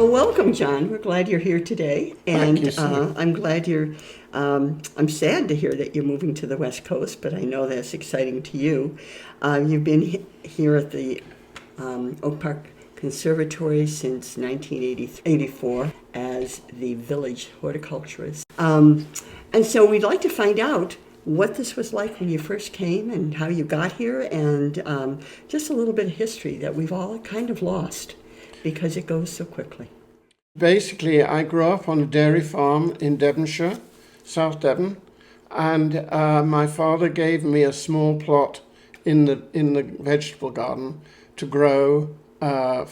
Well, welcome, John. We're glad you're here today, and Thank you, Sue. I'm glad you're. I'm sad to hear that you're moving to the West Coast, but I know that's exciting to you. You've been here at the Oak Park Conservatory since 1984 as the village horticulturist, and so we'd like to find out what this was like when you first came and how you got here, and just a little bit of history that we've all kind of lost because it goes so quickly. Basically, I grew up on a dairy farm in Devonshire, South Devon, and my father gave me a small plot in the vegetable garden to grow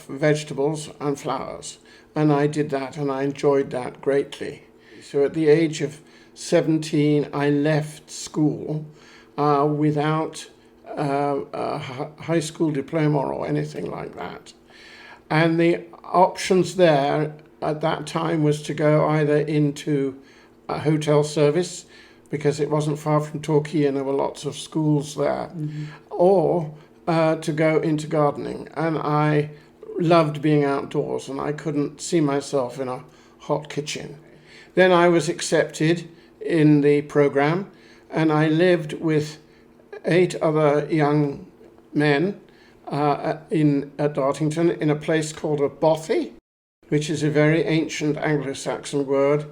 vegetables and flowers, and I did that, and I enjoyed that greatly. So at the age of 17, I left school without a high school diploma or anything like that. And the options there at that time was to go either into a hotel service, because it wasn't far from Torquay and there were lots of schools there, or to go into gardening. And I loved being outdoors, and I couldn't see myself in a hot kitchen. Then I was accepted in the program, and I lived with 8 other young men at Dartington, in a place called a bothy, which is a very ancient Anglo-Saxon word,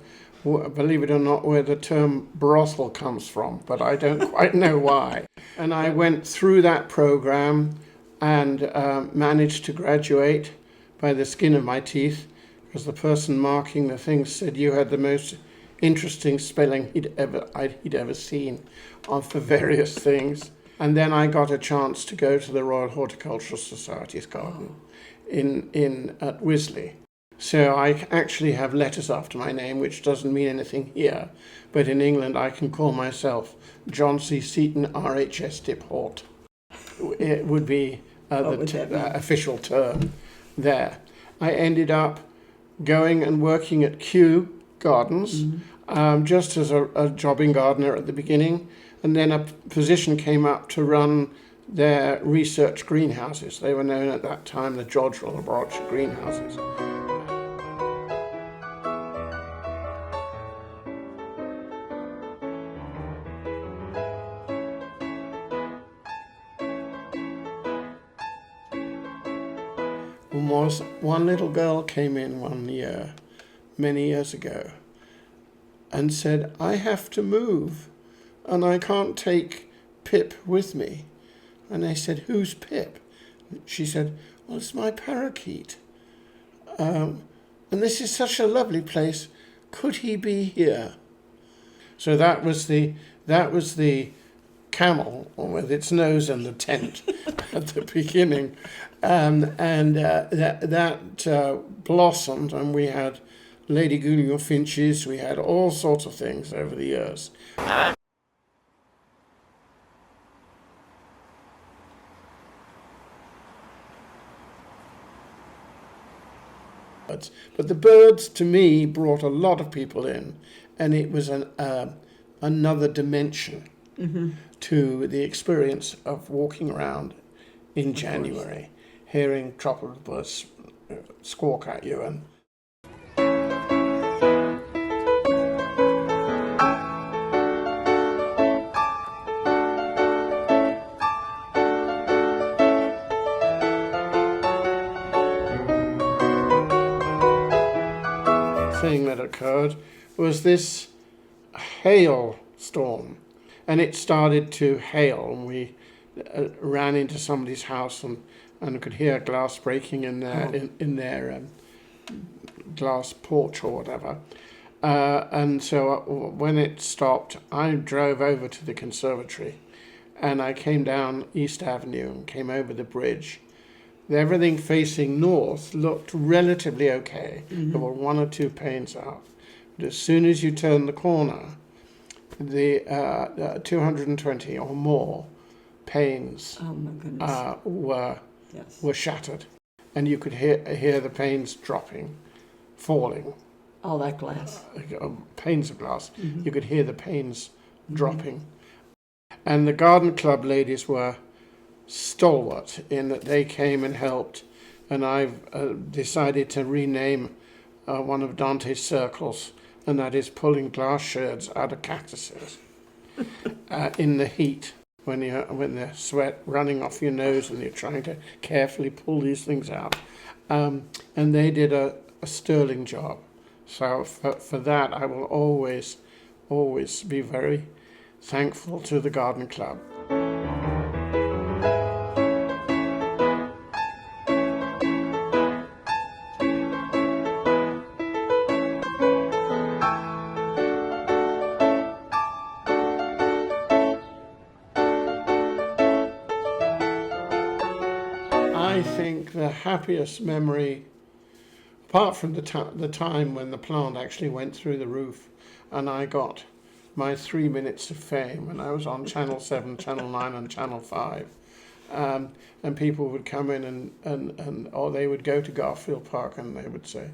believe it or not, where the term brothel comes from, but I don't quite know why. And I went through that program and managed to graduate by the skin of my teeth, because the person marking the thing said you had the most interesting spelling he'd ever seen for various things. And then I got a chance to go to the Royal Horticultural Society's garden at Wisley. So I actually have letters after my name, which doesn't mean anything here, but in England I can call myself John C. Seaton, RHS Dip Hort. It would be the official term there. I ended up going and working at Kew Gardens, just as a jobbing gardener at the beginning. And then a position came up to run their research greenhouses. They were known at that time the Georgial Laboratory greenhouses. One little girl came in one year, many years ago, and said, "I have to move, and I can't take Pip with me." And I said, "Who's Pip?" She said, "Well, it's my parakeet. And this is such a lovely place. Could he be here?" So that was the camel with its nose in the tent at the beginning. That blossomed, and we had Lady Goullion finches, we had all sorts of things over the years. But the birds, to me, brought a lot of people in, and it was another dimension to the experience of walking around in January, hearing tropical birds squawk at you. And thing that occurred was this hail storm, and it started to hail, and we ran into somebody's house and could hear glass breaking in their glass porch or whatever. And so when it stopped, I drove over to the conservatory, and I came down East Avenue and came over the bridge. Everything facing north looked relatively okay. There were 1 or 2 panes out. But as soon as you turn the corner, the 220 or more panes were shattered, and you could hear the panes dropping, falling. All that glass. Panes of glass. You could hear the panes dropping. And the garden club ladies were stalwart in that they came and helped, and I've decided to rename one of Dante's circles, and that is pulling glass shards out of cactuses in the heat when the sweat running off your nose and you're trying to carefully pull these things out. And they did a sterling job. So for that, I will always be very thankful to the Garden Club. I think the happiest memory, apart from the time when the plant actually went through the roof and I got my 3 minutes of fame when I was on Channel 7, Channel 9 and Channel 5, and people would come in or they would go to Garfield Park and they would say,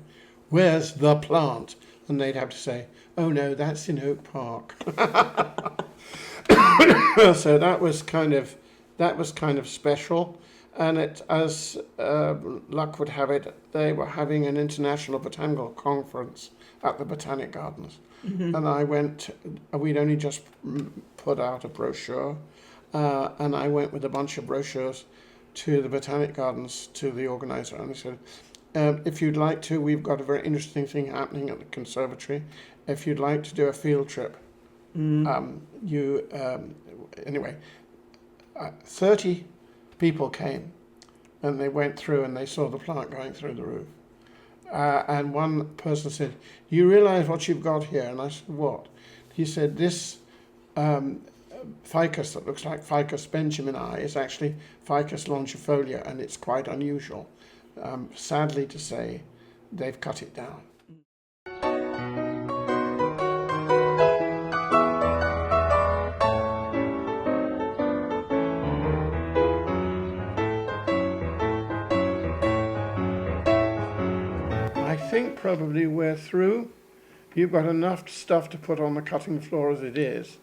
"Where's the plant?" And they'd have to say, "Oh no, that's in Oak Park." So that was kind of special. And as luck would have it, they were having an international botanical conference at the Botanic Gardens. Mm-hmm. And I went, we'd only just put out a brochure, and I went with a bunch of brochures to the Botanic Gardens, to the organizer, and I said, if you'd like to, we've got a very interesting thing happening at the conservatory. If you'd like to do a field trip, anyway, 30 people came and they went through and they saw the plant going through the roof. And one person said, "You realize what you've got here?" And I said, "What?" He said, "This ficus that looks like Ficus benjamini is actually Ficus longifolia, and it's quite unusual. Sadly to say, they've cut it down." I think probably we're through. You've got enough stuff to put on the cutting floor as it is.